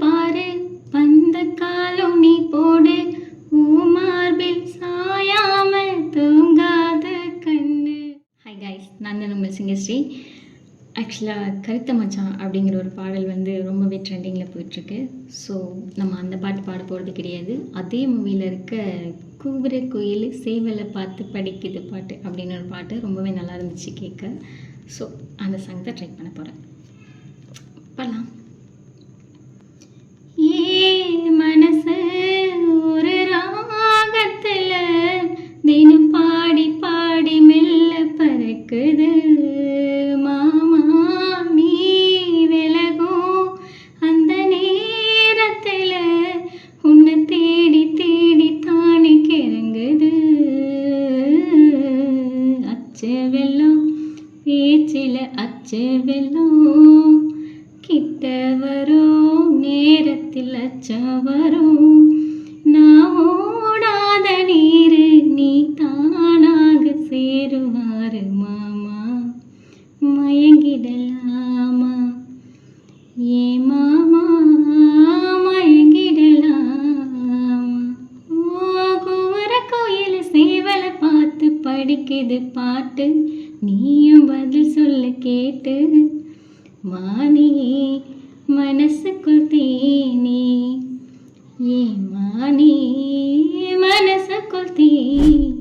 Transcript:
பாரு வந்த காலம் நீ போடு மார்பில் சாயாம தூங்காத கண்ணு. ஹாய் கைஸ், நான் தான் உங்கள் சிங்கஸ்ரீ. ஆக்சுவலாக கருத்த மச்சான் அப்படிங்கிற ஒரு பாடல் வந்து ரொம்பவே ட்ரெண்டிங்கில் போயிட்டுருக்கு. ஸோ நம்ம அந்த பாட்டு பாட போகிறது கிடையாது. அதே மூவியில் இருக்க கூவுற குயில் சேவலை பார்த்து படிக்குது பாட்டு அப்படின்னு ஒரு பாட்டு ரொம்பவே நல்லா இருந்துச்சு கேட்க. ஸோ அந்த சாங் தான் ட்ரை பண்ண போகிறேன். பண்ணலாம். மனசு ஒரு ராகத்துல தினம் பாடி பாடி மெல்ல பறக்குது மாமா, நீ விலகும் அந்த நேரத்துல உன்னை தேடி தேடி தானே கிறங்குது. அச்சு வெள்ளம் பேச்சில அச்சு வெள்ளம் கிட்ட வரும் நேரத்தில் அச்சம் வரும். நான் ஓடாத நீரு நீ தானாக சேருவாரு மாமா, மயங்கிடலாமா ஏ மாமா மயங்கிடலாமா. கூற கோயில் சேவலை பார்த்து படிக்குது பாட்டு, நீயும் பதில் சொல்ல கேட்டு மானே மனசுக்குள் தேனே ஏ மானே மனசுக்குள் தேனே.